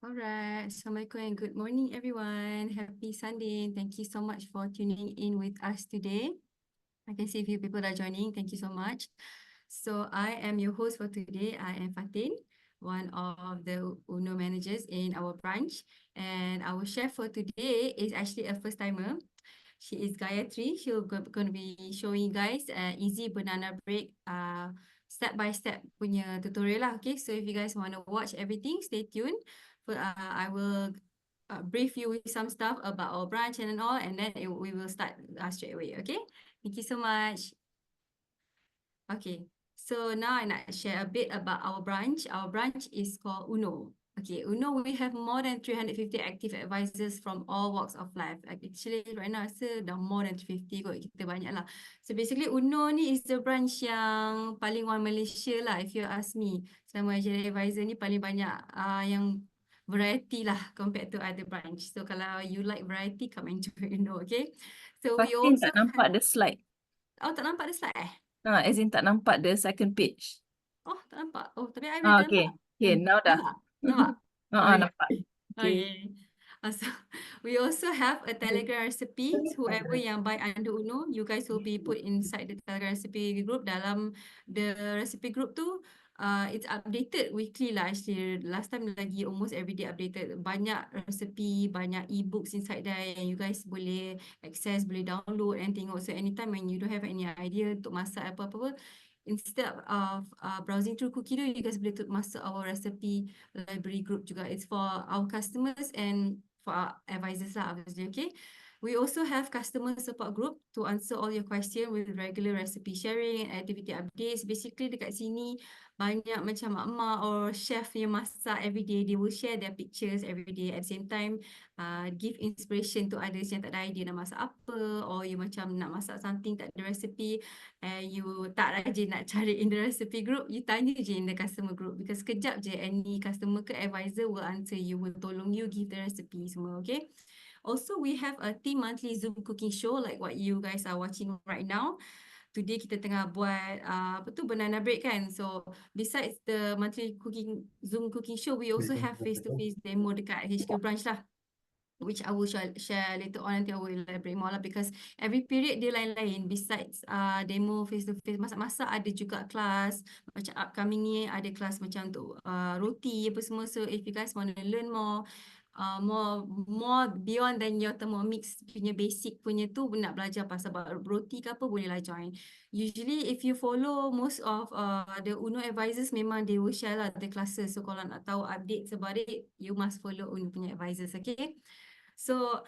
Alright, Assalamualaikum and good morning everyone. Happy Sunday. Thank you so much for tuning in with us today. I can see a few people are joining. Thank you so much. So I am your host for today. I am Fatin, one of the UNO managers in our branch. And our chef for today is actually a first timer. She is Gayathrie. She'll going to be showing you guys easy banana bread step by step punya tutorial lah. Okay, so if you guys want to watch everything, stay tuned. I will brief you with some stuff about our branch and all, and then we will start straight away. Okay, thank you so much. Okay, so now I nak share a bit about our branch. Our branch is called UNO. Okay, UNO, we have more than 350 active advisors from all walks of life. Actually, right now, rasa dah more than 350 kot, kita banyak lah. So basically, UNO ni is the branch yang paling one Malaysia lah, if you ask me. Selama jadi advisor ni paling banyak yang variety lah compared to other branch. So kalau you like variety, come and join UNO, okay? So we Fatin also tak nampak the slide. Oh, tak nampak the slide eh? As in tak nampak the second page. Oh, tak nampak. Oh, tapi I boleh Okay. nampak. Okay, now dah. Nampak? Nampak? Nampak. Okay. Okay. So, we also have a Telegram recipe. Whoever yang buy under UNO, you guys will be put inside the Telegram recipe group. Dalam the recipe group tu, it's updated weekly lah actually. Last time lagi almost everyday updated. Banyak recipe, banyak e-books inside there yang you guys boleh access, boleh download and tengok. So anytime when you don't have any idea untuk masak apa-apa, instead of browsing through cookie dough, you guys boleh masuk our recipe library group juga. It's for our customers and for our advisors lah, obviously, okay? We also have customer support group to answer all your questions with regular recipe sharing and activity updates. Basically dekat sini banyak macam mak-mak or chef yang masak every day. They will share their pictures every day. At the same time, give inspiration to others yang tak ada idea nak masak apa, or you macam nak masak something tak ada recipe and you tak rajin nak cari in the recipe group, you tanya je in the customer group, because sekejap je any customer ke advisor will answer you, will tolong you give the recipe semua, okay? Also, we have a team monthly Zoom cooking show like what you guys are watching right now. Today kita tengah buat apa tu, banana bread kan. So besides the monthly Zoom cooking show, we also have face-to-face demo dekat HQ branch lah, which I will share later on. Nanti I will elaborate more lah, because every period dia lain-lain. Besides demo face-to-face masak-masak, ada juga kelas. Macam upcoming ni ada kelas macam untuk roti apa semua. So if you guys want to learn more, more beyond than your Thermomix punya basic punya tu, nak belajar pasal roti ke apa, bolehlah join. Usually if you follow most of the UNO advisors, memang they will share lah the classes. So kalau nak tahu updates about it, you must follow UNO punya advisors, okay? So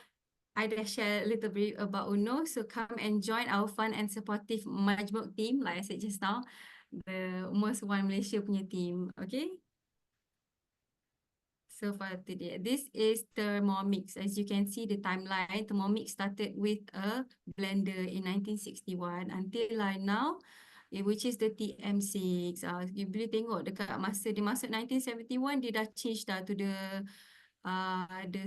I dah share a little bit about UNO. So come and join our fun and supportive Majmuk team, like I said just now, the most one Malaysia punya team, okay? So for today, this is Thermomix. As you can see the timeline, Thermomix started with a blender in 1961 until now, which is the TM6. You boleh tengok dekat masa dia masuk 1971, dia dah change dah to the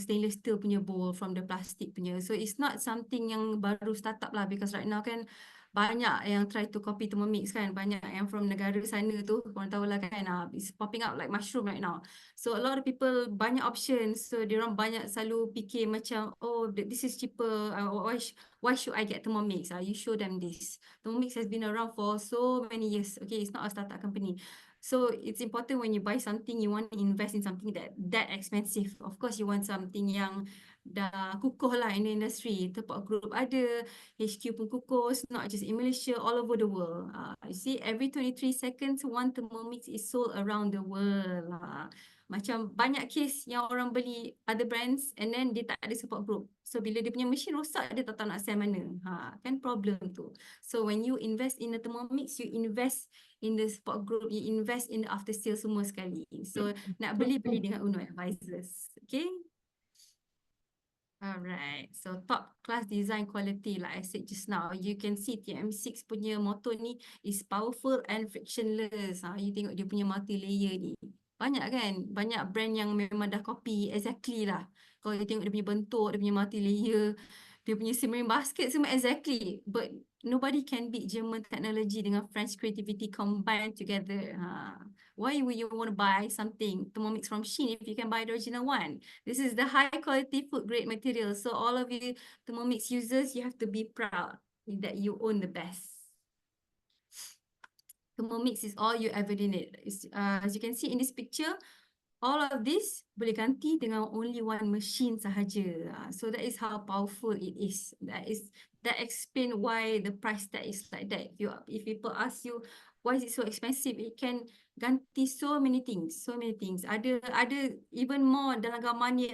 stainless steel punya bowl from the plastic punya. So it's not something yang baru startup lah, because right now kan banyak yang try to copy Thermomix kan. Banyak yang from negara sana tu, korang tahu lah kan, it's popping up like mushroom right now. So a lot of people banyak options. So diorang banyak selalu fikir macam, oh this is cheaper, why should I get Thermomix? You show them this. Thermomix has been around for so many years. Okay, it's not a startup company. So it's important when you buy something, you want to invest in something that expensive. Of course, you want something yang dah kukuh lah in the industry. Tepak group ada, HQ pun kukuh, not just in Malaysia, all over the world. You see, every 23 seconds, one Thermomix is sold around the world. Macam banyak case yang orang beli other brands and then dia tak ada support group. So bila dia punya mesin rosak, dia tak tahu nak sell mana. Kan problem tu. So when you invest in a Thermomix, you invest in the support group, you invest in the after sale semua sekali. So nak beli dengan UNO advisors. Okay. Alright, so top class design quality, like I said just now, you can see TM6 punya motor ni is powerful and frictionless. You tengok dia punya multi-layer ni. Banyak kan? Banyak brand yang memang dah copy exactly lah. Kalau you tengok dia punya bentuk, dia punya multi-layer, dia punya simmering basket semua exactly. But nobody can beat German technology dengan French creativity combined together. Why would you want to buy something Thermomix from Shein if you can buy the original one? This is the high quality food grade material. So all of you Thermomix users, you have to be proud that you own the best. Thermomix is all you ever need. As you can see in this picture, all of this boleh ganti dengan only one machine sahaja. So that is how powerful it is. That explain why the price tag is like that. If people ask you why is it so expensive, it can ganti so many things, so many things. Ada even more dalam gambar ni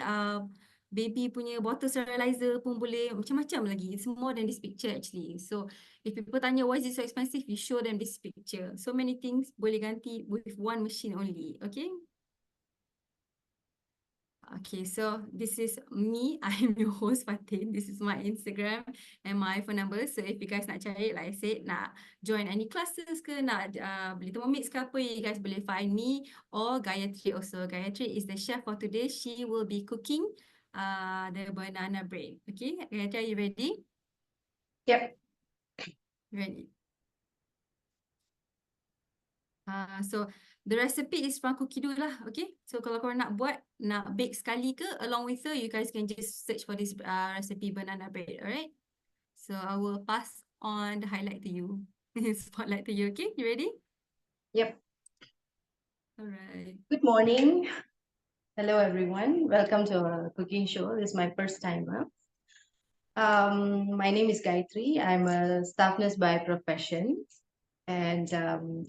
baby punya bottle sterilizer pun boleh macam-macam lagi. It's more than this picture actually. So if people tanya why is it so expensive, you show them this picture. So many things boleh ganti with one machine only. Okay. Okay, so this is me. I am your host Fatin. This is my Instagram and my phone number. So if you guys nak cari, like I said, nak join any classes ke, nak beli Thermomix ke apa, you guys boleh find me or Gayathrie also. Gayathrie is the chef for today. She will be cooking the banana bread. Okay, Gayathrie, are you ready? Yep. Ready. So the recipe is from Cookie Dough lah, okay? So kalau korang nak buat, nak bake sekali ke, along with her, you guys can just search for this recipe banana bread, alright? So I will pass on the highlight to you, spotlight to you, okay? You ready? Yep. Alright. Good morning. Hello, everyone. Welcome to our cooking show. This is my first time. My name is Gayathrie. I'm a staff nurse by profession, and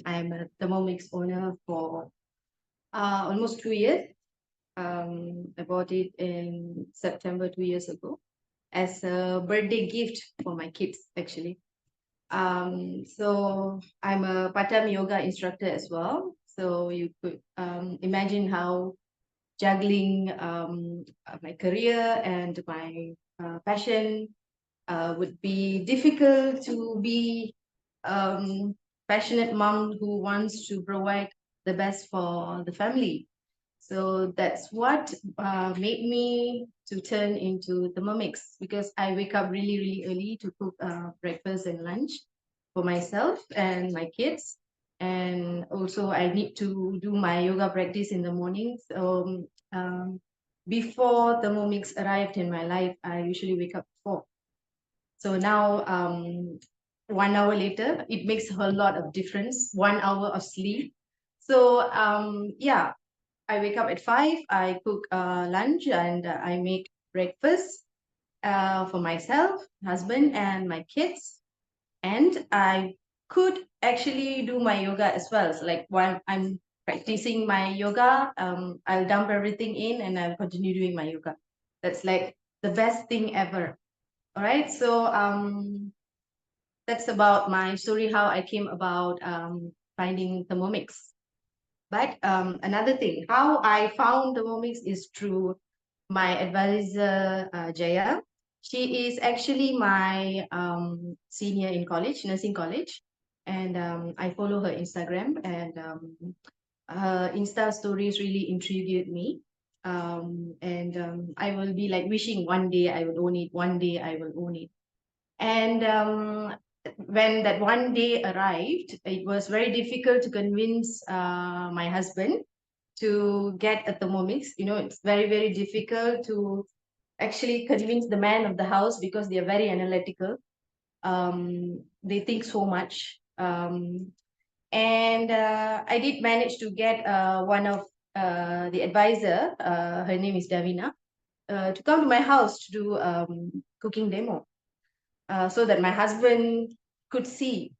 I'm a Thermomix owner for almost 2 years. I bought it in September 2 years ago as a birthday gift for my kids, actually. So I'm a part-time yoga instructor as well. So you could imagine how juggling my career and my passion would be difficult to be passionate mom who wants to provide the best for the family. So that's what made me to turn into Thermomix, because I wake up really, really early to cook breakfast and lunch for myself and my kids. And also I need to do my yoga practice in the morning. So before Thermomix arrived in my life, I usually wake up 4. So now 1 hour later, it makes a lot of difference, 1 hour of sleep. So yeah, I wake up at 5, I cook lunch, and I make breakfast for myself, husband, and my kids. And I could actually do my yoga as well. So like while I'm practicing my yoga, I'll dump everything in and I'll continue doing my yoga. That's like the best thing ever. All right, so that's about my story, how I came about finding Thermomix. But another thing, how I found Thermomix is through my advisor, Jaya. She is actually my senior in college, nursing college. And I follow her Instagram, and her Insta stories really intrigued me. And I will be like wishing one day I will own it, one day I will own it. And when that one day arrived, it was very difficult to convince my husband to get a Thermomix. You know, it's very, very difficult to actually convince the man of the house, because they are very analytical. They think so much. And I did manage to get one of the advisor, her name is Davina, to come to my house to do cooking demo. So that my husband could see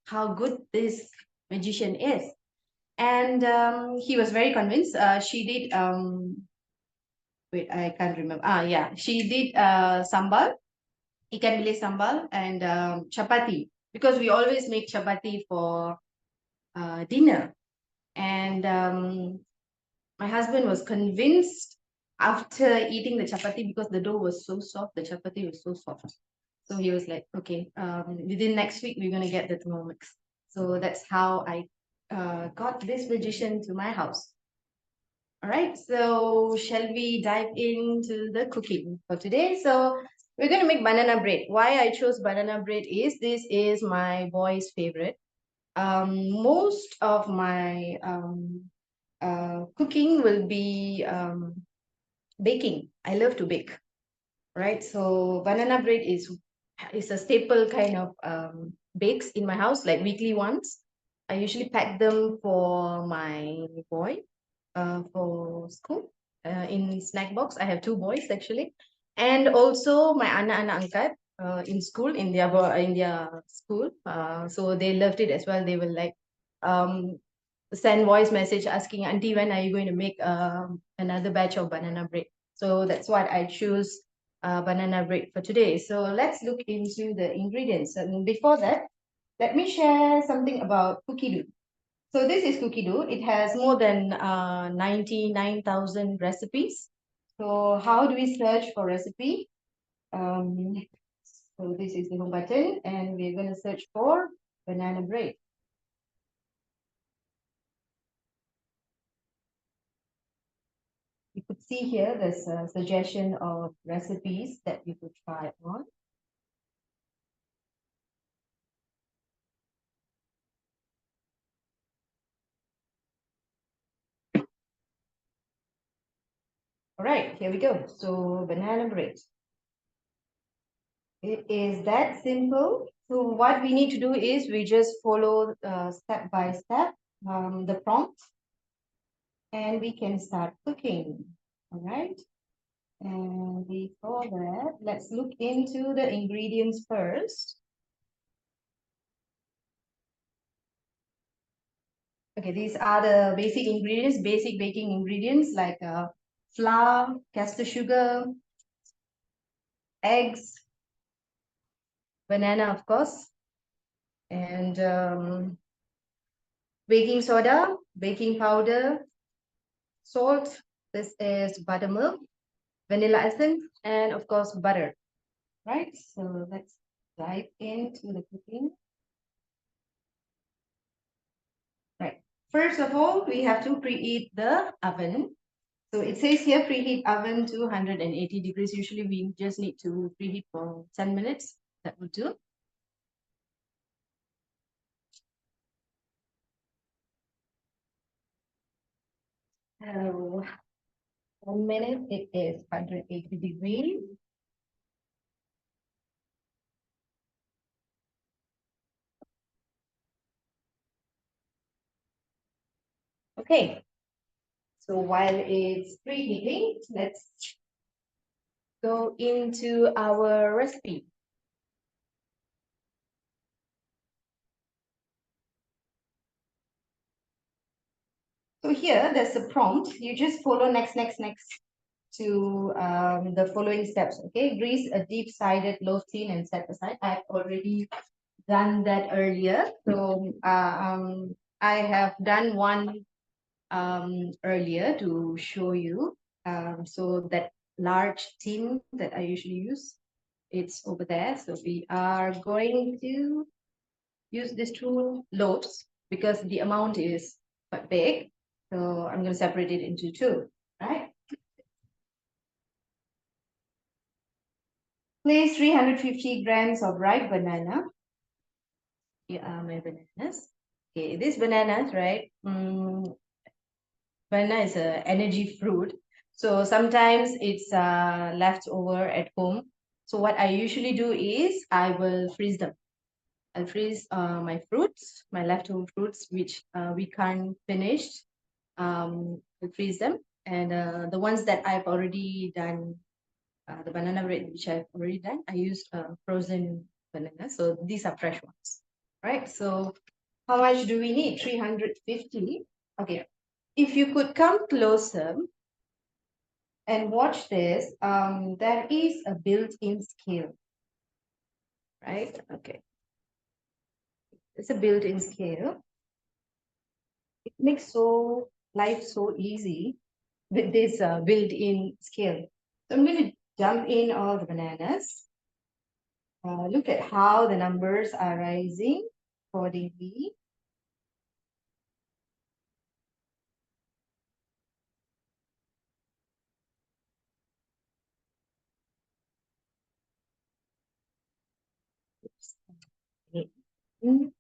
how good this magician is. And he was very convinced. She did, wait, I can't remember. Yeah, she did sambal, ikan bilis sambal, and chapati, because we always make chapati for dinner. And my husband was convinced after eating the chapati, because the dough was so soft, the chapati was so soft. So he was like, okay, within next week, we're going to get the Thermomix. So that's how I got this magician to my house. All right, so shall we dive into the cooking for today? So We're going to make banana bread. Why I chose banana bread is this is my boy's favorite. Most of my cooking will be baking. I love to bake, right? So banana bread is a staple kind of bakes in my house, like weekly ones. I usually pack them for my boy for school in snack box. I have two boys actually, and also my anak-anak angkat in school in their school. So they loved it as well. They will like um, send voice message asking, Auntie, when are you going to make another batch of banana bread? So that's what I choose banana bread for today. So let's look into the ingredients. And before that, let me share something about cookie dough. So this is cookie dough. It has more than 99,000 recipes. So how do we search for recipe? Um, so this is the home button, and we're going to search for banana bread. You could see here there's a suggestion of recipes that you could try on. All right, here we go. So banana bread. It is that simple. So what we need to do is we just follow step by step the prompt, and we can start cooking. All right. And before that, let's look into the ingredients first. Okay, these are the basic ingredients, basic baking ingredients like flour, caster sugar, eggs, banana, of course, and baking soda, baking powder, salt. This is buttermilk, vanilla essence, and of course, butter. Right, so let's dive into the cooking. Right, first of all, we have to preheat the oven. So it says here preheat oven to 180 degrees. Usually we just need to preheat for 10 minutes. That will do. So 1 minute, it is 180 degrees. Okay, so while it's preheating, let's go into our recipe. So here, there's a prompt. You just follow next to the following steps. Okay, grease a deep-sided loaf tin and set aside. I've already done that earlier. So I have done one earlier to show you. So that large tin that I usually use, it's over there. So we are going to use these two loaves because the amount is quite big. So I'm going to separate it into two, right? Place 350 grams of ripe banana. Here are my bananas. Okay, these bananas, right? Banana is an energy fruit. So sometimes it's left over at home. So what I usually do is I will freeze them. I'll freeze my fruits, my leftover fruits, which we can't finish. I'll freeze them. And the ones that I've already done, the banana bread, which I've already done, I use frozen banana. So these are fresh ones, right? So how much do we need? 350. Okay. If you could come closer and watch this, there is a built-in scale, right? Okay. It's a built-in scale. It makes life so easy with this built-in scale. So I'm going to dump in all the bananas. Look at how the numbers are rising accordingly. Mm,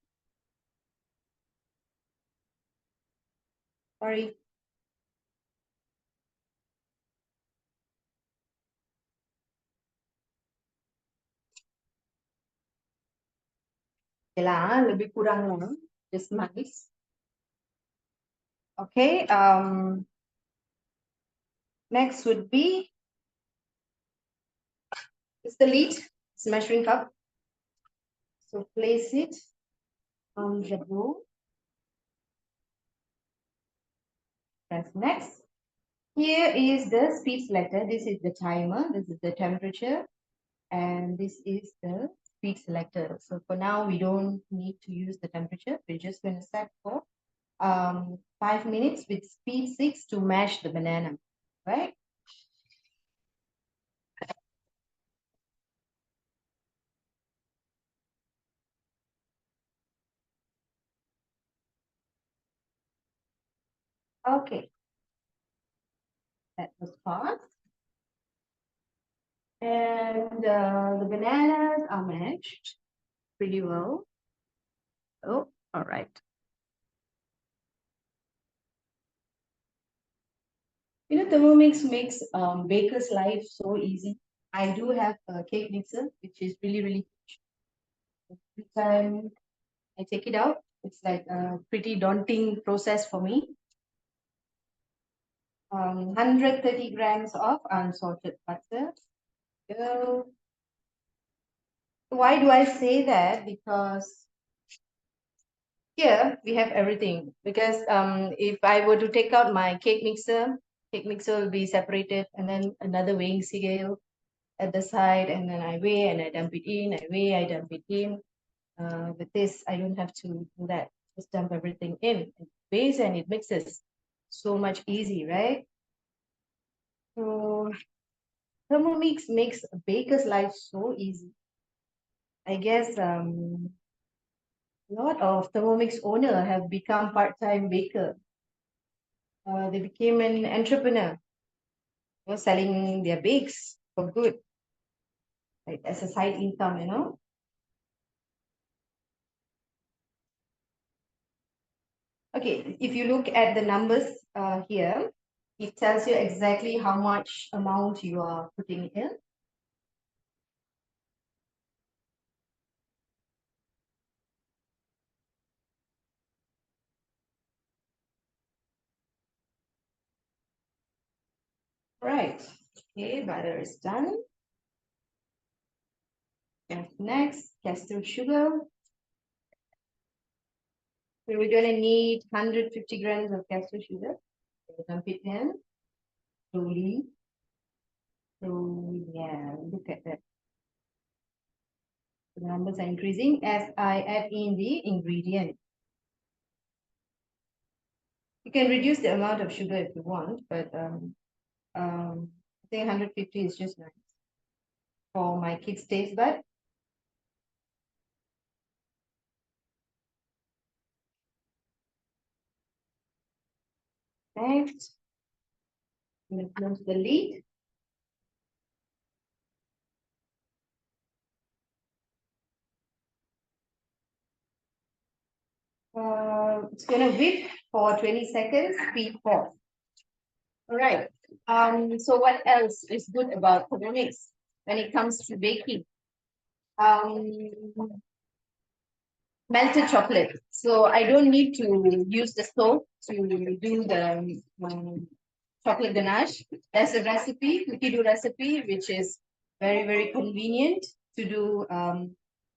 sorry. Okay lah, lebih kurang lah. Just nice. Okay. Next would be it's the lid. It's measuring cup. So place it on the bowl. Press next. Here is the speed selector. This is the timer. This is the temperature. And this is the speed selector. So for now, we don't need to use the temperature. We're just going to set for 5 minutes with speed 6 to mash the banana, right? Okay. That was fast. And the bananas are mashed pretty well. Oh, all right. You know, Thermomix makes baker's life so easy. I do have a cake mixer, which is really, really every time I take it out, it's like a pretty daunting process for me. 130 grams of unsalted butter. So, why do I say that? Because here we have everything. Because if I were to take out my cake mixer will be separated, and then another weighing scale at the side, and then I weigh and I dump it in, I weigh, I dump it in. With this, I don't have to do that. Just dump everything in. It weighs and it mixes. So much easy, right? So Thermomix makes a baker's life so easy. I guess a lot of Thermomix owner have become part-time baker. They became an entrepreneur, selling their bakes for good, like as a side income, you know. Okay, if you look at the numbers here, it tells you exactly how much amount you are putting in. Right. Okay, butter is done. And next, caster sugar. So we're going to need 150 grams of caster sugar. So dump it in slowly. So yeah, look at that. The numbers are increasing as I add in the ingredient. You can reduce the amount of sugar if you want, but I think 150 is just nice for my kids' taste bud. Next, I'm going to close the lid. It's going to whip for 20 seconds, speed 4. All right. So what else is good about Thermomix when it comes to baking? Melted chocolate. So I don't need to use the stove to do the chocolate ganache. There's a recipe, cookie dough recipe, which is very, very convenient to do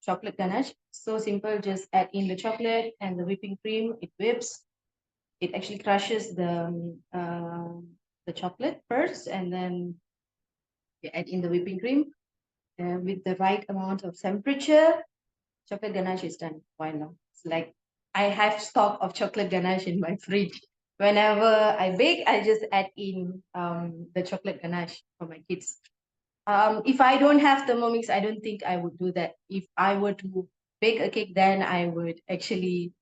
chocolate ganache. So simple, just add in the chocolate and the whipping cream, it whips. It actually crushes the chocolate first, and then you add in the whipping cream with the right amount of temperature. Chocolate ganache is done. Why not? It's like I have stock of chocolate ganache in my fridge. Whenever I bake, I just add in the chocolate ganache for my kids. If I don't have Thermomix, I don't think I would do that. If I were to bake a cake, then I would actually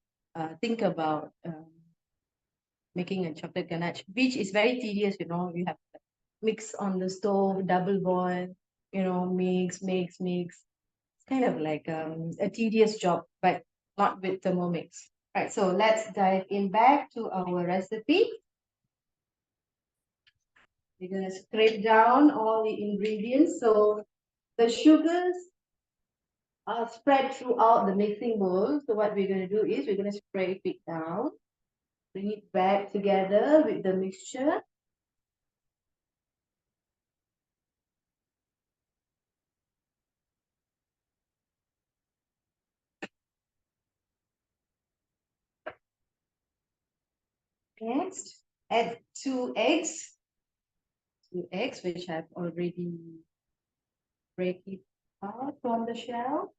think about making a chocolate ganache, which is very tedious, you know. You have to mix on the stove, double boil, you know, mix. It's kind of like a tedious job. But not with Thermomix. Right, so let's dive in back to our recipe. We're going to scrape down all the ingredients. So the sugars are spread throughout the mixing bowl. So what we're going to do is we're going to scrape it down, bring it back together with the mixture. Next, add 2 eggs. 2 eggs, which I've already break it out from the shell.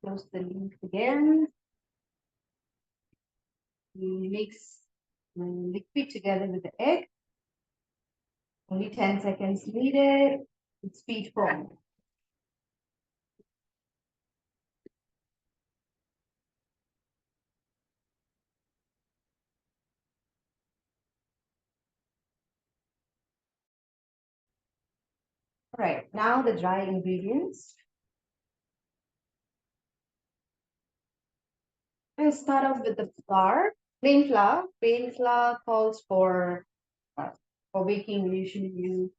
Close the lid again. We mix the liquid together with the egg. Only 10 seconds needed. It's speed form. All right, now the dry ingredients. I'll start off with the flour, plain flour. Plain flour calls for baking. We usually use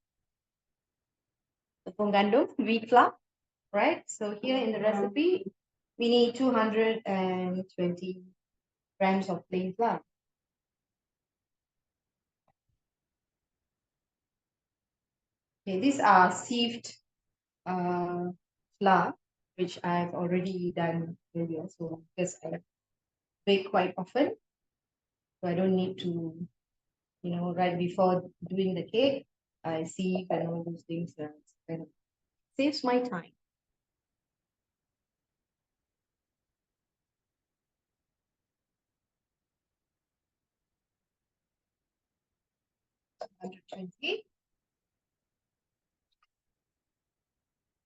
the gandum, wheat flour, right? So here in the recipe, we need 220 grams of plain flour. Okay, these are sieved flour, which I've already done earlier. So because I bake quite often, so I don't need to, right before doing the cake, I sieve and all those things. And saves my time. So 120.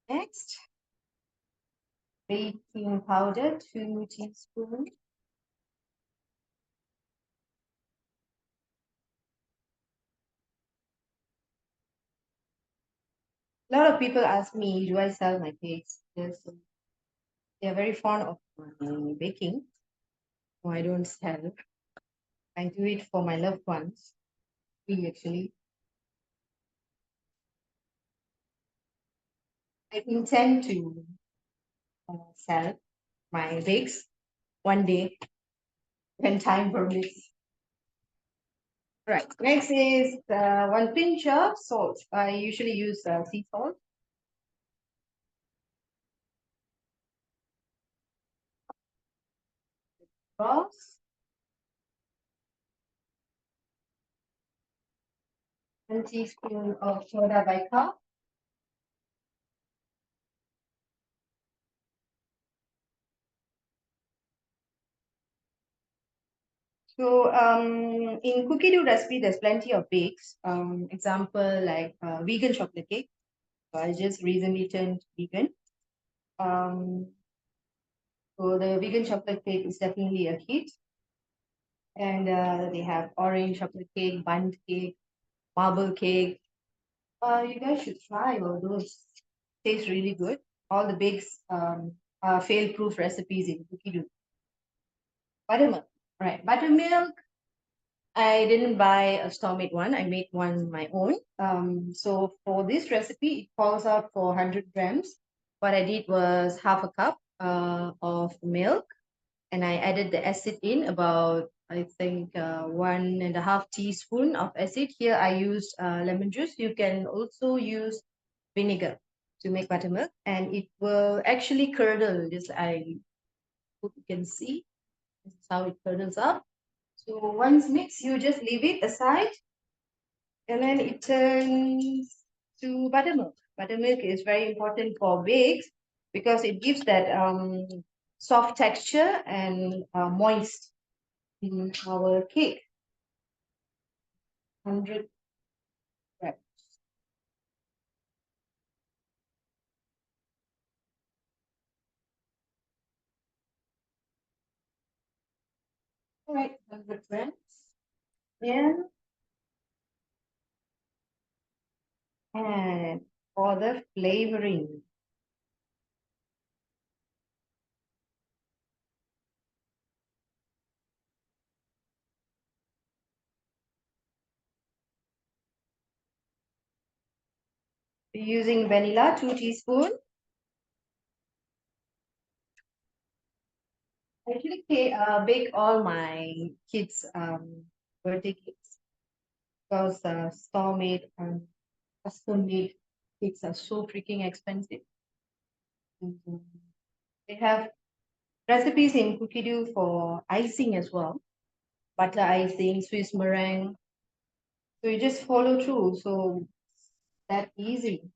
Next, baking powder, 2 teaspoons. A lot of people ask me, do I sell my cakes? Yes, they're very fond of my baking. So I don't sell. I do it for my loved ones. We actually. I intend to sell my bakes one day when time permits. Right. Next is 1 pinch of salt. I usually use sea salt. Cross. 1 teaspoon of soda bicarb. So in cookie dough recipe, there's plenty of bakes. Example like vegan chocolate cake. So I just recently turned vegan. So the vegan chocolate cake is definitely a hit. And they have orange chocolate cake, bundt cake, marble cake. You guys should try all those. Tastes really good. All the bakes are fail-proof recipes in cookie dough. Buttermilk. Right. Buttermilk. I didn't buy a store-made one. I made one my own. So for this recipe, it calls out for 100 grams. What I did was half a cup of milk, and I added the acid in about, I think, 1.5 teaspoon of acid. Here I used lemon juice. You can also use vinegar to make buttermilk, and it will actually curdle. Just I hope you can see. This is how it curdles up. So once mixed, you just leave it aside, and then it turns to buttermilk. Buttermilk is very important for bakes because it gives that soft texture and moist in our cake. 100 grams. friends. Yeah. And for the flavoring. We're using vanilla, 2 teaspoons. I actually bake all my kids' birthday cakes because store-made and custom-made cakes are so freaking expensive. Mhm. They have recipes in Cookie for icing as well, butter icing, Swiss meringue. So you just follow through. So that easy.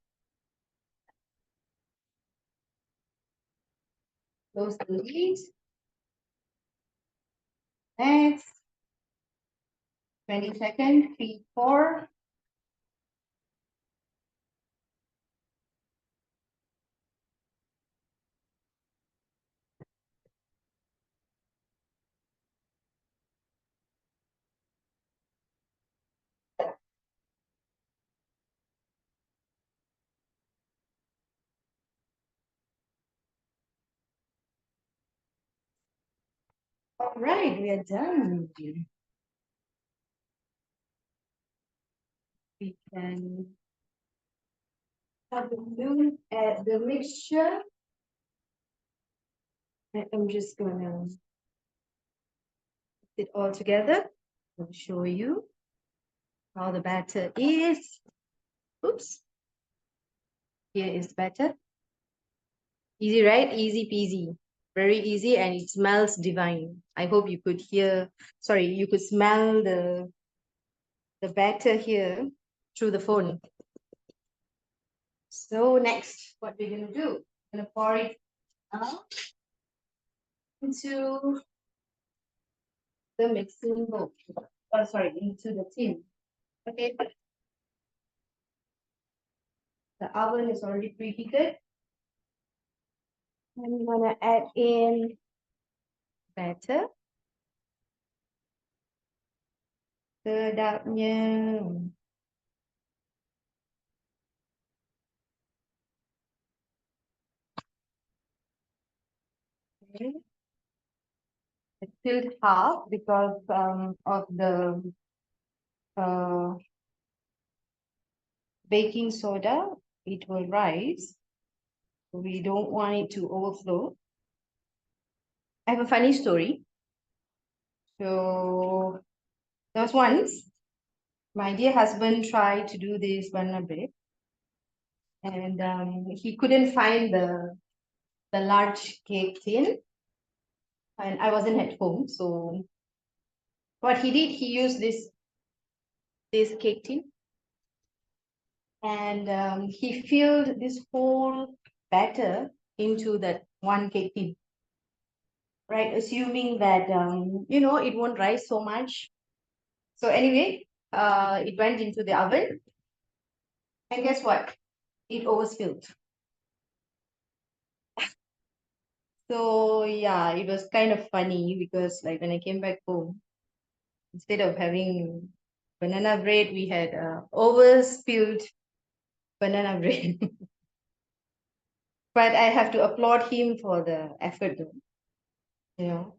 Close the lid. Next, 20 seconds, 3, 4. All right, we are done. We can have a look at the mixture. I'm just gonna put it all together. I'll show you how the batter is. Oops. Here is batter. Easy, right? Easy peasy. Very easy, and it smells divine. I hope you could hear, sorry, you could smell the batter here through the phone. So next, what we're gonna do? We're gonna pour it out into the mixing bowl. Oh, sorry, into the tin. Okay. The oven is already preheated. I'm gonna add in batter. Sedapnya. Okay. I filled half because of the baking soda. It will rise. We don't want it to overflow. I have a funny story. So there was once my dear husband tried to do this banana bread, and he couldn't find the large cake tin, and I wasn't at home. So what he did, he used this cake tin, and he filled this whole batter into that one cake tin, right? Assuming that it won't rise so much. So anyway, it went into the oven, and guess what? It overspilled. So yeah, it was kind of funny because like when I came back home, instead of having banana bread, we had overspilled banana bread. But I have to applaud him for the effort though, you know.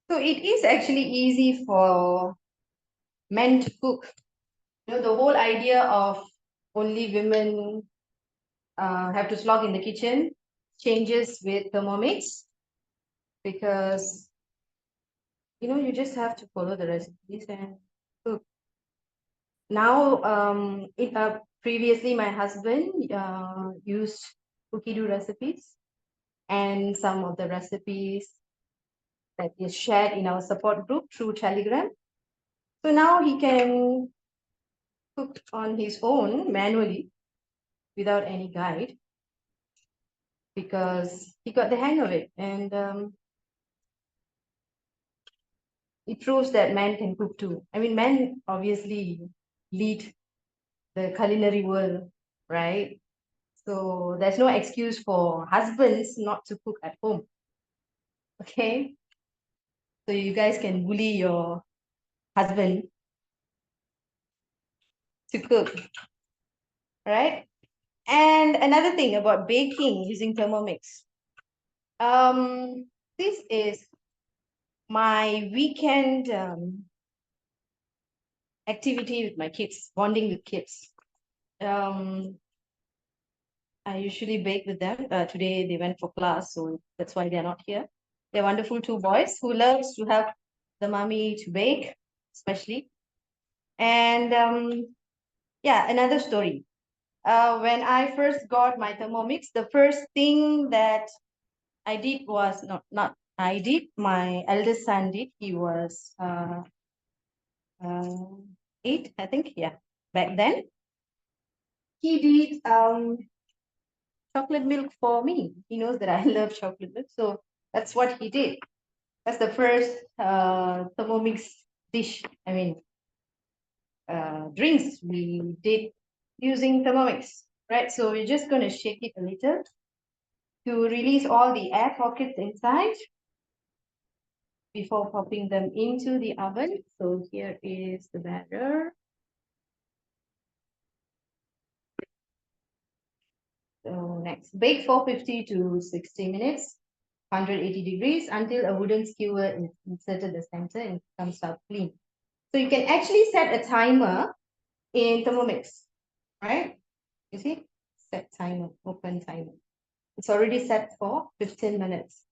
So it is actually easy for men to cook. You know, the whole idea of only women have to slog in the kitchen changes with Thermomix, because you just have to follow the recipes and cook. Now, previously my husband used cookie dough recipes, and some of the recipes that is shared in our support group through Telegram. So now he can cook on his own manually without any guide, because he got the hang of it, and it proves that men can cook too. I mean, men obviously lead the culinary world, right? So there's no excuse for husbands not to cook at home. Okay. so you guys can bully your husband to cook, right? And another thing about baking using Thermomix. This is my weekend activity with my kids, bonding with kids. I usually bake with them. Today they went for class, so that's why they're not here. They're wonderful two boys who loves to help the mommy to bake, especially. And yeah, another story. When I first got my Thermomix, the first thing that I did was not I did. My eldest son did. He was 8, I think. Yeah, back then he did chocolate milk for me. He knows that I love chocolate milk, so that's what he did. That's the first Thermomix dish. I mean, drinks we did using Thermomix, right? So we're just going to shake it a little to release all the air pockets inside before popping them into the oven. So here is the batter. So next, bake for 50 to 60 minutes, 180 degrees until a wooden skewer is inserted the center and comes out clean. So you can actually set a timer in Thermomix, right? You see, set timer, open timer. It's already set for 15 minutes.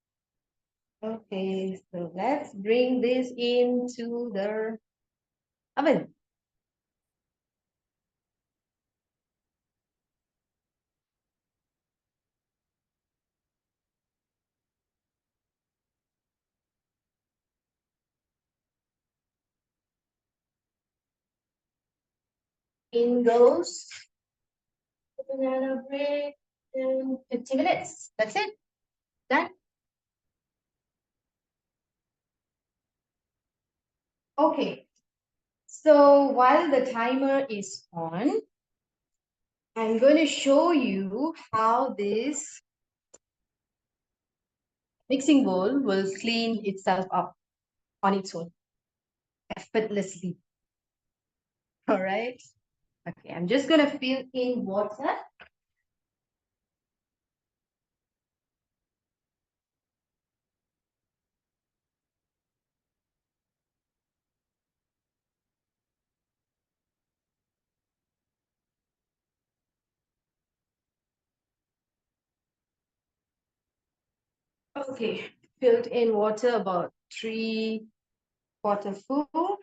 Okay, so let's bring this into the oven. In goes banana bread in 50 minutes. That's it. Done. Okay. So while the timer is on, I'm going to show you how this mixing bowl will clean itself up on its own, effortlessly. All right. Okay, I'm just going to fill in water. Okay, filled in water about 3/4 full.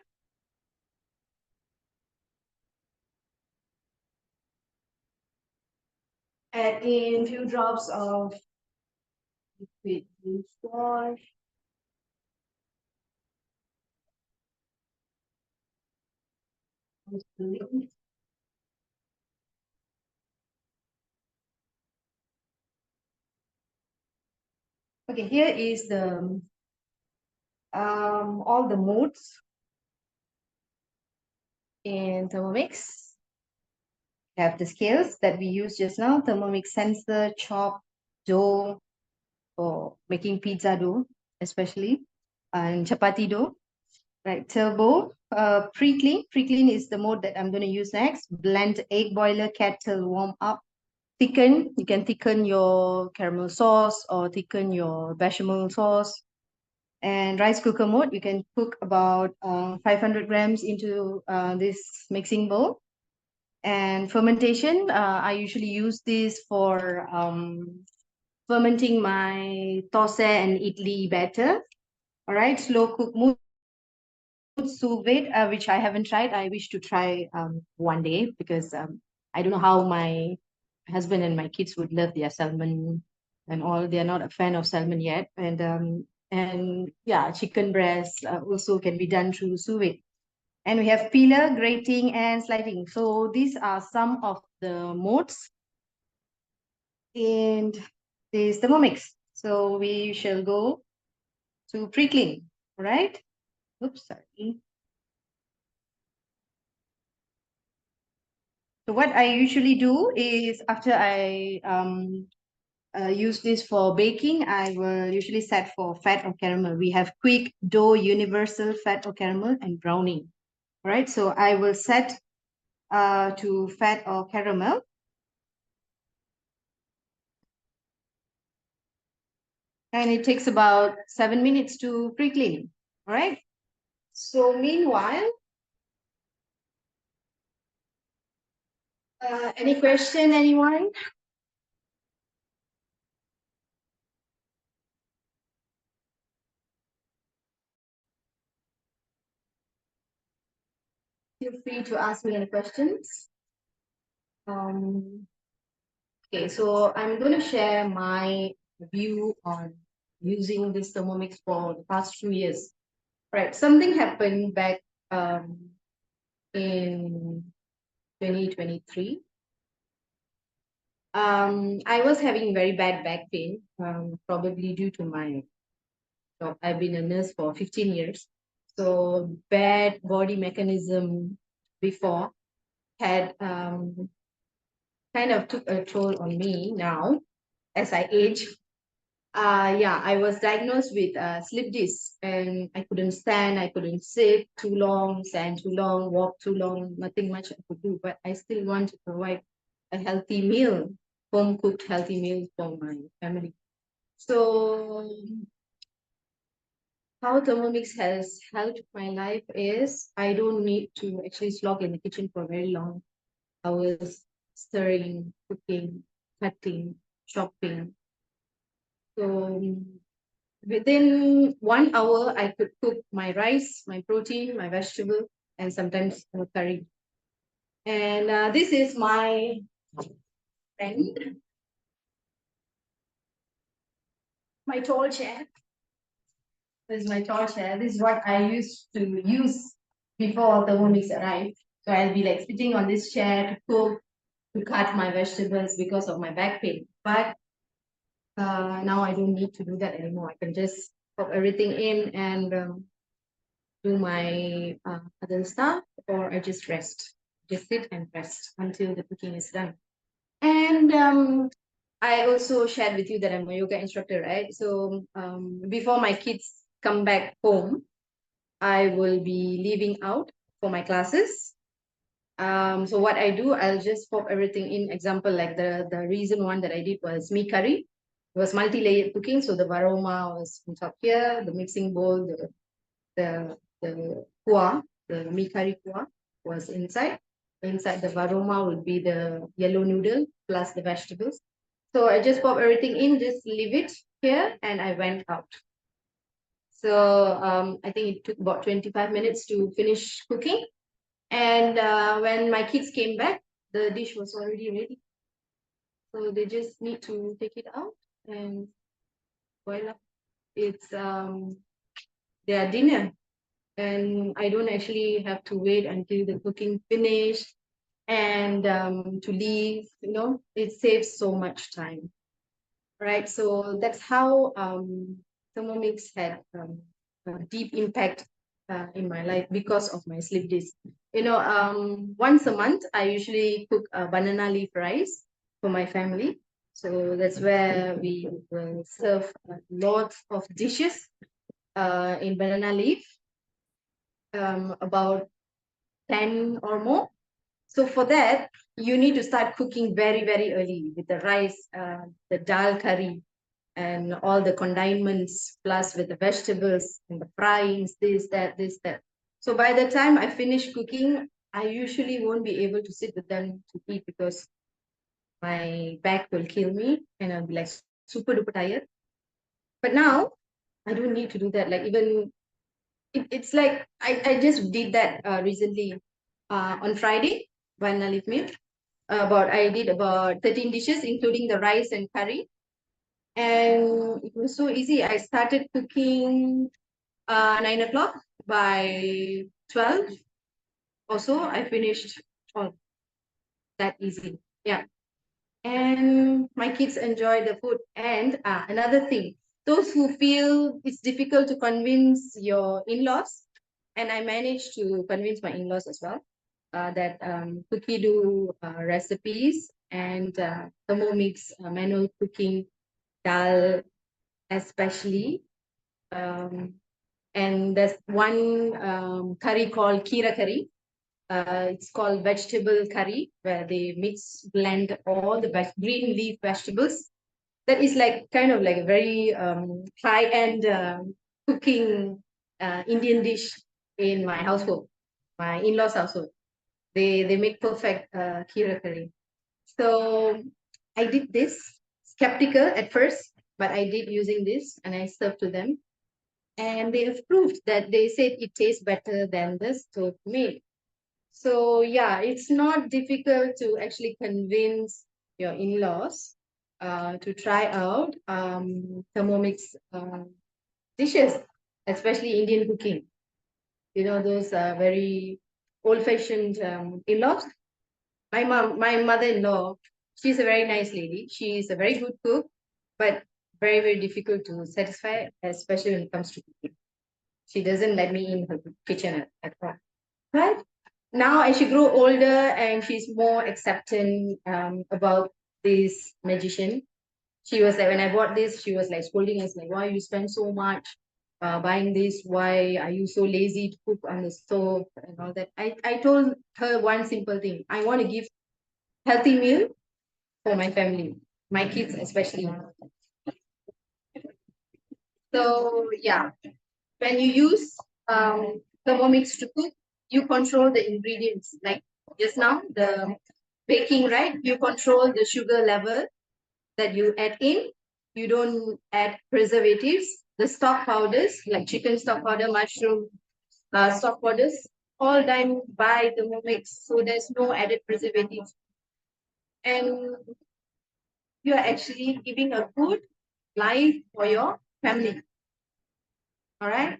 Add in a few drops of liquid loose wash. Okay, here is the all the modes in Thermomix. We have the scales that we used just now, Thermomix sensor, chop, dough for making pizza dough, especially, and chapati dough. Right, turbo, pre-clean. Pre-clean is the mode that I'm going to use next. Blend egg boiler, kettle, warm up. Thicken, you can thicken your caramel sauce or thicken your bechamel sauce. And rice cooker mode, you can cook about 500 grams into this mixing bowl. And fermentation, I usually use this for fermenting my thosai and idli batter. All right, slow cook mode sous vide, which I haven't tried. I wish to try one day because I don't know how my husband and my kids would love their salmon and all. They're not a fan of salmon yet. And yeah, chicken breast also can be done through sous vide. And we have peeler, grating, and sliding. So these are some of the modes in this Thermomix. So we shall go to pre-clean, right? Oops, sorry. So what I usually do is after I use this for baking, I will usually set for fat or caramel. We have quick, dough, universal, fat or caramel, and brownie. All right, so I will set to fat or caramel. And it takes about 7 minutes to pre-clean. All right. So meanwhile, any question, anyone? Feel free to ask me any questions. Okay, so I'm going to share my view on using this Thermomix for the past 2 years. Right, something happened back in 2023. I was having very bad back pain, probably due to my job. I've been a nurse for 15 years. So bad body mechanism before had kind of took a toll on me now as I age. Yeah, I was diagnosed with slip disc, and I couldn't stand, I couldn't sit too long, stand too long, walk too long, nothing much I could do, but I still want to provide a healthy meal, home cooked healthy meal for my family. So how Thermomix has helped my life is I don't need to actually slog in the kitchen for very long hours, stirring, cooking, cutting, chopping. So within 1 hour, I could cook my rice, my protein, my vegetable, and sometimes curry. And this is my friend, my tall chair. This is my tall chair. This is what I used to use before Thermomix arrived. So I'll be like sitting on this chair to cook, to cut my vegetables because of my back pain. But now I don't need to do that anymore. I can just pop everything in and do my other stuff, or I just rest. Just sit and rest until the cooking is done. And I also shared with you that I'm a yoga instructor, right? So before my kids come back home, I will be leaving out for my classes. So what I do, I'll just pop everything in. Example, like the recent one that I did was mee curry. It was multi-layered cooking, so the varoma was on top here, the mixing bowl, the kuah, the mee curry kuah was inside. Inside the varoma would be the yellow noodle plus the vegetables. So I just pop everything in, just leave it here, and I went out. So I think it took about 25 minutes to finish cooking. And when my kids came back, the dish was already ready. So they just need to take it out and voila, it's their dinner. And I don't actually have to wait until the cooking finished and to leave, it saves so much time. Right, so that's how Thermomix had a deep impact in my life because of my sleep disc. Once a month, I usually cook a banana leaf rice for my family. So that's where we will serve lots of dishes in banana leaf, about 10 or more. So for that, you need to start cooking very, very early with the rice, the dal curry, and all the condiments, plus with the vegetables and the fryings, this, that, this, that. So by the time I finish cooking, I usually won't be able to sit with them to eat because my back will kill me and I'll be like super duper tired. But now I don't need to do that. Like even it's like I just did that recently on Friday, banana leaf meal. I did about 13 dishes, including the rice and curry. And it was so easy. I started cooking 9 o'clock. By 12 or so, I finished all that easy. Yeah. And my kids enjoy the food. And another thing, those who feel it's difficult to convince your in-laws, and I managed to convince my in-laws as well, that Cookie Do recipes and Thermomix manual cooking dal especially. And there's one curry called kira curry. It's called vegetable curry, where they blend all the green leaf vegetables. That is like kind of like a very high-end cooking Indian dish in my household, my in-laws household. They make perfect kira curry. So I did this, skeptical at first, but I did using this and I served to them. And they have proved that they said it tastes better than the stove made. So yeah, it's not difficult to actually convince your in-laws to try out Thermomix dishes, especially Indian cooking. You know, those very old-fashioned in-laws. My mother-in-law, she's a very nice lady. She's a very good cook, but very, very difficult to satisfy, especially when it comes to cooking. She doesn't let me in her kitchen at all. Right? Now, as she grew older and she's more accepting about this magician, she was like, when I bought this, she was like scolding us, like, why you spend so much buying this? Why are you so lazy to cook on the stove and all that? I told her one simple thing. I want to give healthy meal for my family, my kids especially. So yeah, when you use Thermomix to cook, you control the ingredients. Like just now, the baking, right? You control the sugar level that you add in. You don't add preservatives. The stock powders, like chicken stock powder, mushroom stock powders, all done by Thermomix. So there's no added preservatives. And you are actually giving a good life for your family. All right.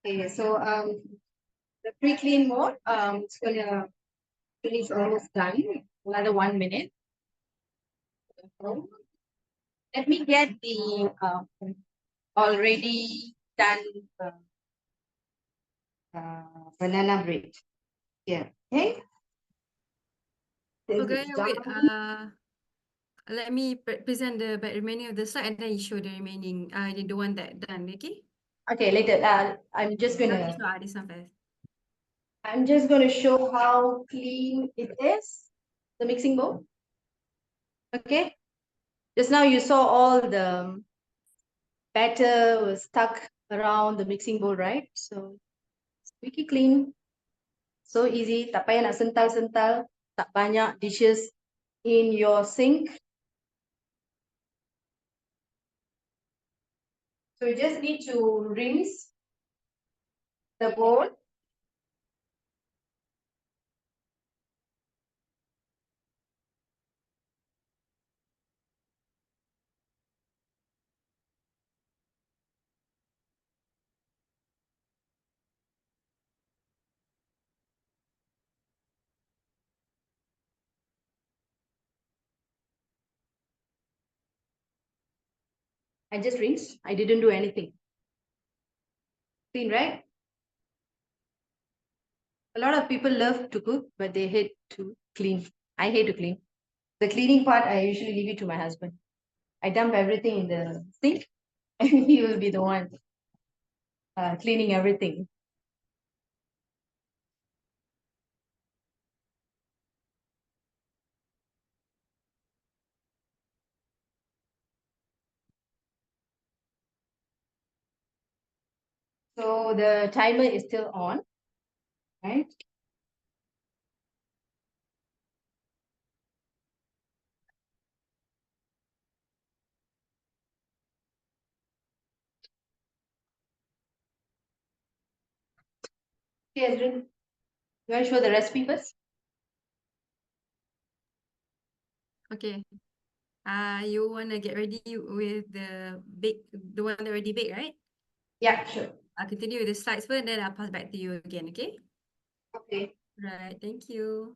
Okay, so the pre-clean mode, it's gonna finish almost done. Another 1 minute. Let me get the already done banana bread. Yeah. Okay. Okay, wait. Let me present the remaining of the slide and then you show the remaining. The one that done. Okay. Okay. Later. I'm just gonna. This one first. I'm just gonna show how clean it is. The mixing bowl. Okay. Just now you saw all the batter was stuck around the mixing bowl, right? So squeaky clean. So easy, tak payah nak sental-sental, tak banyak dishes in your sink. So you just need to rinse the bowl. I just rinsed. I didn't do anything. Clean, right? A lot of people love to cook, but they hate to clean. I hate to clean. The cleaning part, I usually leave it to my husband. I dump everything in the sink, and he will be the one cleaning everything. So the timer is still on, right? Okay, Azrin, you want to show the recipe first? Okay. You wanna get ready with the one that already baked, right? Yeah, sure. I'll continue with the slides first, then I'll pass back to you again, okay? Okay. Right, thank you.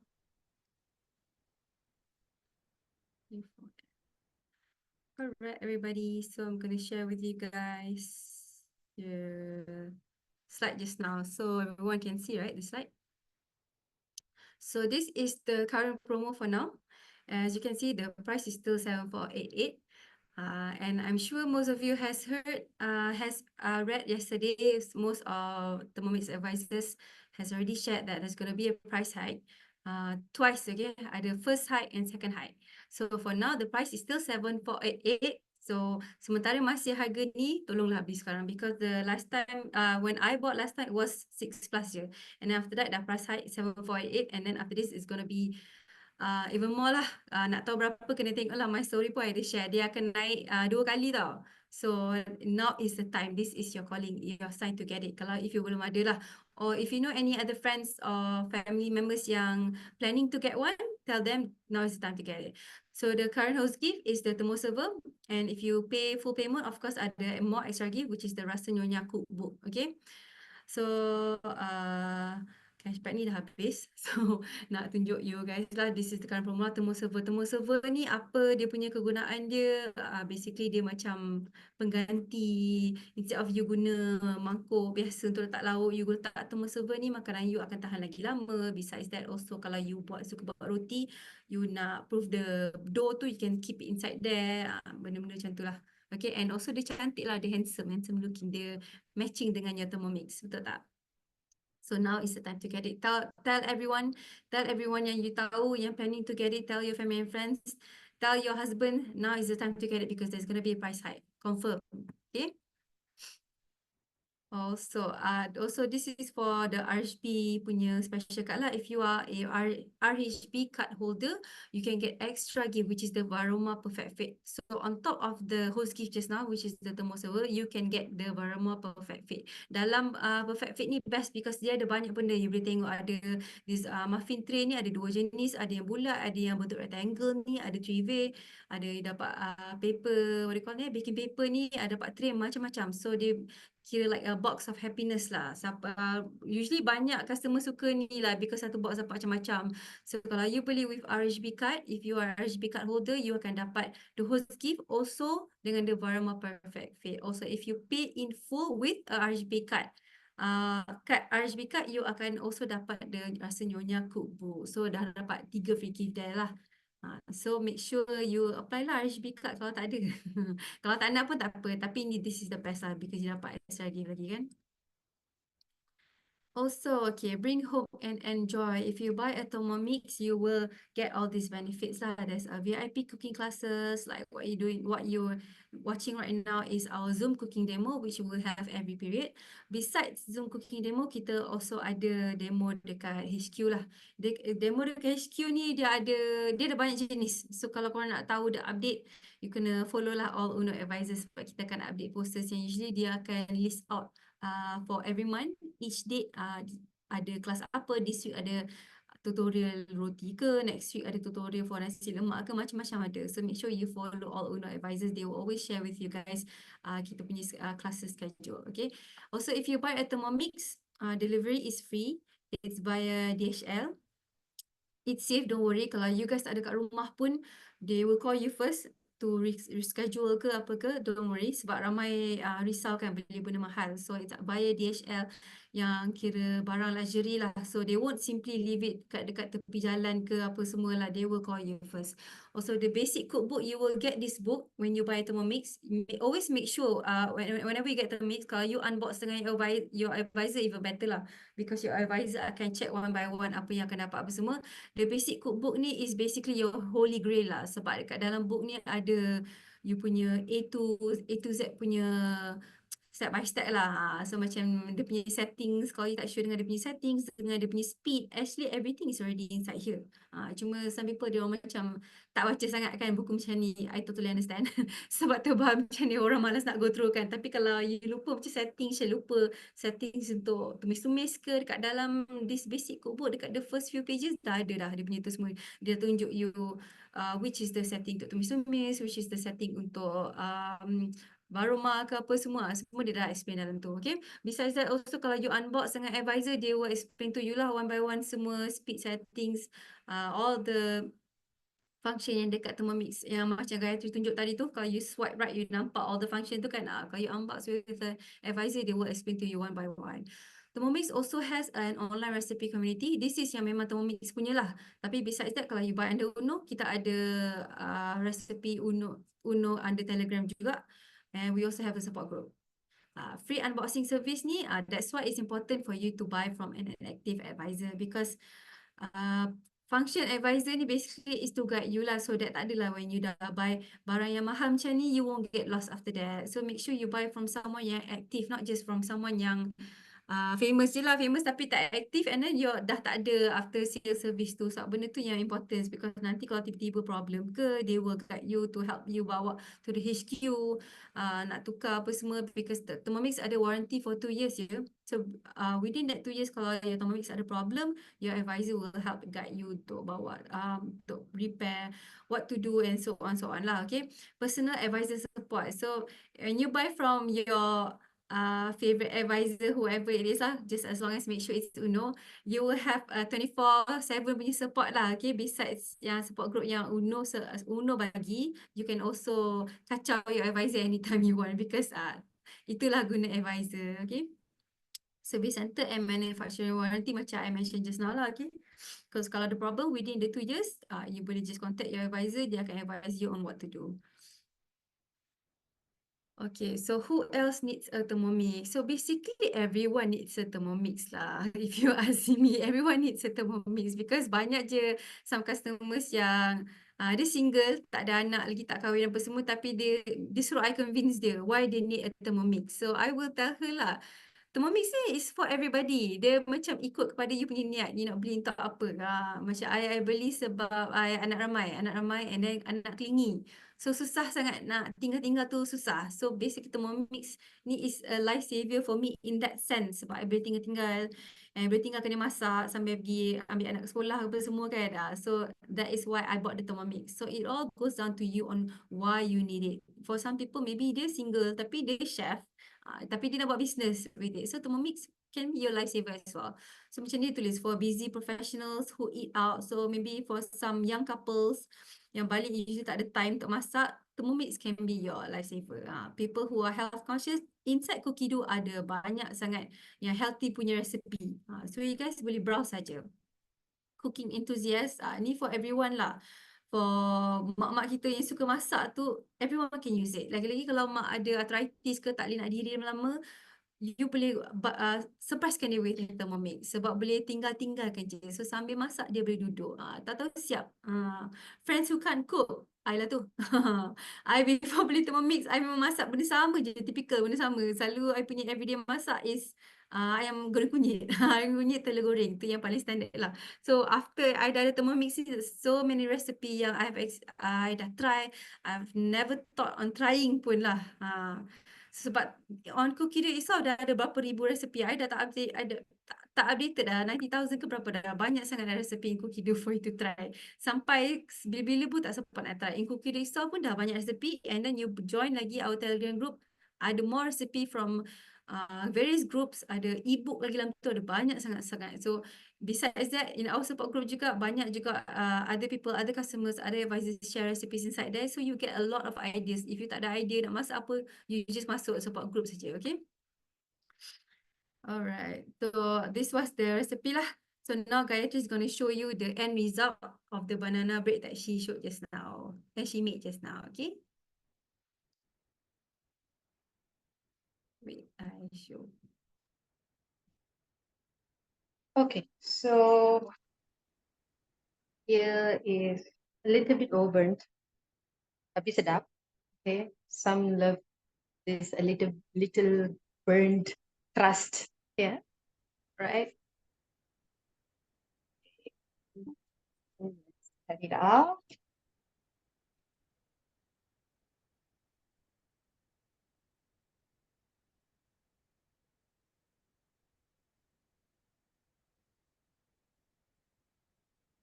All right, everybody. So I'm gonna share with you guys the slide just now, so everyone can see, right, the slide. So this is the current promo for now. As you can see, the price is still 7,488. And I'm sure most of you has read yesterday. Most of Thermomix advisors has already shared that there's going to be a price hike twice again, either first hike and second hike. So for now, the price is still 7,488. So sementara masih harga ni, tolonglah beli sekarang, because the last time when I bought last time it was 6 plus je, and then after that dah price hike 7,488, and then after this it's going to be even more lah. Nak tahu berapa kena tengok lah my story pun ada share. Dia akan naik 2 kali tau. So now is the time. This is your calling. Your sign to get it. Kalau if you belum ada lah. Or if you know any other friends or family members yang planning to get one, tell them now is the time to get it. So the current host gift is the thermo server. And if you pay full payment, of course ada more extra gift, which is the Rasa Nyonya cookbook. Okay. So cashback ni dah habis. So nak tunjuk you guys lah, this is the current promo thermo server. Thermo server ni apa dia punya kegunaan dia? Basically dia macam pengganti, instead of you guna mangkuk biasa untuk letak lauk, you letak thermo server ni, makanan you akan tahan lagi lama. Besides that also, kalau you suka buat roti, you nak proof the dough tu, you can keep it inside there. Benda-benda macam tu lah. Okay, and also dia cantik lah, dia handsome looking, dia matching dengan your Thermomix, betul tak? So now is the time to get it. Tell everyone yang you tahu yang planning to get it. Tell your family and friends. Tell your husband. Now is the time to get it because there's gonna be a price hike. Confirm. Okay. Also this is for the RHB punya special card lah. If you are a RHB card holder, you can get extra gift, which is the Varoma Perfect Fit. So on top of the host gift just now, which is the thermo server, you can get the Varoma Perfect Fit. Dalam Perfect Fit ni best because dia ada banyak benda. You boleh tengok ada this muffin tray ni ada 2 jenis, ada yang bulat, ada yang bentuk rectangle ni, ada tray, ada dapat paper, what do you call it, baking paper ni, ada dapat tray macam-macam. So dia kira like a box of happiness lah. Usually banyak customer suka ni lah because satu box dapat macam-macam. So kalau you beli with RHB card, if you are RHB card holder, you akan dapat the host gift also dengan the Varoma Perfect Fit. Also if you pay in full with a RHB card, RHB card, you akan also dapat the Rasa Nyonya cookbook. So dah dapat 3 free gift there lah. So make sure you apply lah RHB card kalau tak ada. Kalau tak nak pun tak apa. Tapi ni this is the best lah because you dapat extra gift lagi kan. Also, okay, bring hope and enjoy. If you buy a Thermomix, you will get all these benefits lah. There's a VIP cooking classes, like what you're watching right now is our Zoom cooking demo, which we will have every period. Besides Zoom cooking demo, kita also ada demo dekat HQ lah. Demo dekat HQ ni dia ada banyak jenis. So kalau korang nak tahu the update, you kena follow lah all Uno advisors sebab kita akan update posters yang usually dia akan list out for every month, each date ada kelas apa, this week ada tutorial roti ke, next week ada tutorial for nasi lemak ke, macam-macam ada. So make sure you follow all Uno advisors, they will always share with you guys kita punya classes schedule. Okay. Also if you buy a Thermomix, delivery is free, it's via DHL. It's safe, don't worry. Kalau you guys tak ada kat rumah pun, they will call you first to reschedule ke apa ke, don't worry. Sebab ramai risau kan beli benda mahal. So it's via DHL yang kira barang luxury lah. So they won't simply leave it dekat tepi jalan ke apa semua lah. They will call you first. Also the basic cookbook, you will get this book when you buy Thermomix. Always make sure whenever you get Thermomix, kalau you unbox dengan your advisor, even better lah. Because your advisor akan check one by one apa yang akan dapat apa semua. The basic cookbook ni is basically your holy grail lah. Sebab dekat dalam book ni ada you punya A to Z punya step by step lah. So macam dia punya settings, kalau you tak sure dengan dia punya settings, dengan dia punya speed, actually everything is already inside here. Cuma some people dia orang macam tak baca sangat kan buku macam ni. I totally understand. Sebab tebal macam ni orang malas nak go through kan. Tapi kalau you lupa macam settings, you lupa settings untuk tumis-tumis ke dekat dalam this basic cookbook, dekat the first few pages dah ada dah dia punya tu semua. Dia tunjuk you which is the setting untuk tumis-tumis, which is the setting untuk Varoma ke apa semua dia dah explain dalam tu. Okay. Besides that also kalau you unbox dengan advisor, they will explain to you lah one by one semua speed settings, all the function yang dekat Thermomix yang macam Gayathrie tunjuk tadi tu. Kalau you swipe right, you nampak all the function tu kan. Kalau you unbox with the advisor, they will explain to you one by one. Thermomix also has an online recipe community. This is yang memang Thermomix punya lah. Tapi besides that, kalau you buy under Uno, kita ada recipe Uno under Telegram juga. And we also have a support group. Free unboxing service ni, that's why it's important for you to buy from an active advisor, because function advisor ni basically is to guide you lah, so that tak adalah when you dah buy barang yang mahal macam ni, you won't get lost after that. So make sure you buy from someone yang active, not just from someone yang famous je lah, famous tapi tak aktif, and then you dah tak ada after sale service tu. Sebab benda tu yang important, because nanti kalau tiba-tiba problem ke, they will guide you to help you bawa to the HQ, nak tukar apa semua, because Thermomix ada warranty for 2 years je. So within that 2 years, kalau your Thermomix ada problem, your advisor will help guide you untuk bawa, untuk repair, what to do, and so on lah. Okay, personal advisor support. So when you buy from your favorite advisor, whoever it is lah, just as long as make sure it's Uno, you will have a 24/7 punya support lah. Okay, besides yang support group yang Uno bagi, you can also kacau your advisor anytime you want, because itulah guna advisor. Okay, service center and manufacturing warranty macam I mentioned just now lah. Okay, because kalau ada problem within the 2 years, you boleh just contact your advisor, dia akan advise you on what to do. Okay, so who else needs a Thermomix? So basically everyone needs a Thermomix lah. If you ask me, everyone needs a Thermomix, because banyak je some customers yang dia single, tak ada anak lagi, tak kahwin apa semua, tapi dia suruh I convince dia why they need a Thermomix. So I will tell her lah, Thermomix ni is for everybody. Dia macam ikut kepada you punya niat, you nak beli untuk apa. Macam I beli sebab I anak ramai, and then anak clingy. So susah sangat nak tinggal-tinggal tu, susah. So basically Thermomix ni is a lifesaver for me in that sense, sebab I boleh tinggal-tinggal, and boleh tinggal kena masak sambil pergi ambil anak ke sekolah apa semua kan. So that is why I bought the Thermomix. So it all goes down to you on why you need it. For some people maybe dia single tapi dia chef, tapi dia nak buat business with it. So Thermomix can be your lifesaver as well. So macam dia tulis, for busy professionals who eat out. So maybe for some young couples yang balik usually tak ada time untuk masak, Thermomix can be your lifesaver. People who are health conscious, inside Cookido ada banyak sangat yang healthy punya recipe. So you guys boleh browse saja. Cooking enthusiast, ni for everyone lah. For mak-mak kita yang suka masak tu, everyone can use it. Lagi-lagi kalau mak ada arthritis ke, tak boleh nak diri lama-lama, you boleh surprisekan dia with Thermomix, sebab boleh tinggal-tinggalkan je. So sambil masak dia boleh duduk. Tak tahu siap. Friends who can't cook, I lah tu. I before beli Thermomix, I memang masak benda sama je, typical benda sama. Selalu I punya everyday masak is ayam goreng kunyit. Ayam kunyit, telur goreng, tu yang paling standard lah. So after I dah ada Thermomix ni, so many recipe yang I dah try, I've never thought on trying pun lah. Sebab on Cookido itself dah ada berapa ribu resipi. I dah tak update, tak updated dah, 90,000 ke berapa dah. Banyak sangat dah resipi in Cookido for you to try. Sampai bila-bila pun tak sempat nak try. In Cookido itself pun dah banyak resipi, and then you join lagi our Telegram group, ada more recipe from various groups, ada ebook lagi dalam tu, ada banyak sangat-sangat. So besides that, in our support group juga banyak juga other people, other customers, other advisors share recipes inside there. So you get a lot of ideas. If you tak ada idea nak masak apa, you just masuk support group saja, okay? Alright, so this was the recipe lah. So now Gayathrie is going to show you the end result of the banana bread that she showed just now, that she made just now, okay? Wait, I show. Okay, so here is a little bit overburnt, tapi sedap. Okay, some love this a little burnt crust. Yeah, right. Let's cut it out.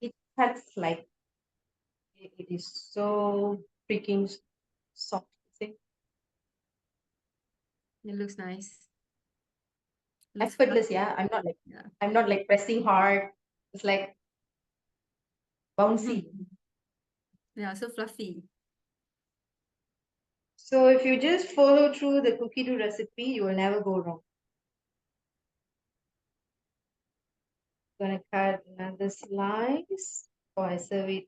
It cuts like it is so freaking soft. See? It looks nice. Looks Effortless, fluffy. yeah. Yeah. I'm not like pressing hard. It's like bouncy. Yeah, so fluffy. So if you just follow through the cookie dough recipe, you will never go wrong. gonna cut another slice before I serve it.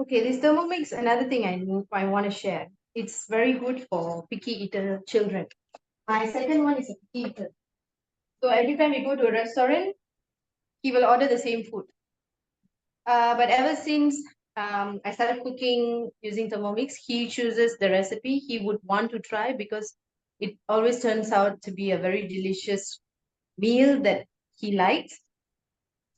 Okay, this Thermomix, another thing I want to share. It's very good for picky eater children. My second one is a picky eater. So every time we go to a restaurant, he will order the same food. But ever since I started cooking using Thermomix, he chooses the recipe he would want to try because it always turns out to be a very delicious meal that he likes.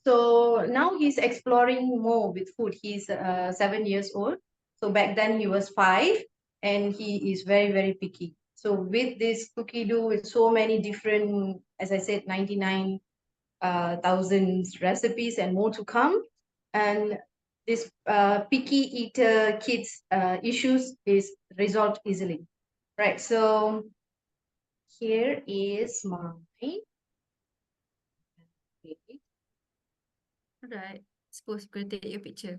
So now he's exploring more with food. He's 7 years old. So back then he was 5, and he is very, very picky. So with this cookie dough, with so many different, as I said, 99,000 recipes and more to come, and this picky eater kids issues is resolved easily. Right. So here is my. Alright. Suppose we're gonna take your picture.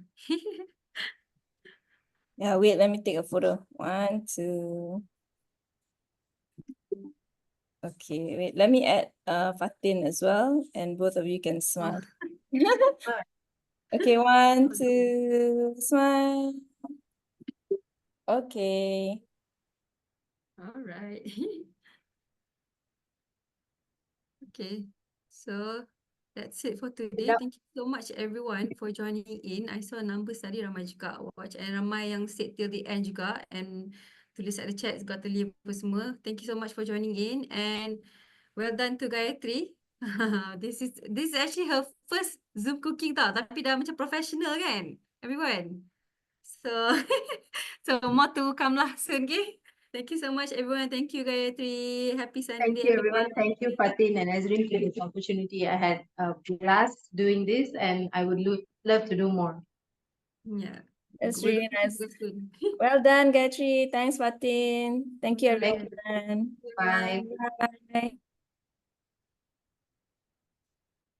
Yeah, wait, let me take a photo. 1, 2. Okay, wait, let me add Fatin as well, and both of you can smile. Okay, 1, 2, smile. Okay. Alright. Okay. So that's it for today. Yep. Thank you so much everyone for joining in. I saw numbers tadi ramai juga watch and ramai yang stay till the end juga and tulis at the chat got to leave apa semua. Thank you so much for joining in and well done to Gayathrie. This is actually her first Zoom cooking tau, tapi dah macam professional kan, everyone. So so more to come lah soon, okay? Thank you so much everyone. Thank you Gayathrie. Happy Thank Sunday you, everyone. Thank you, everybody. Fatin and Azrin, for this opportunity. I had a blast doing this, and I would love to do more. Yeah. That's We're really looking nice. forward soon. Well done, Gayathrie. Thanks, Fatin. Thank you, Alright. everyone. Bye. Bye.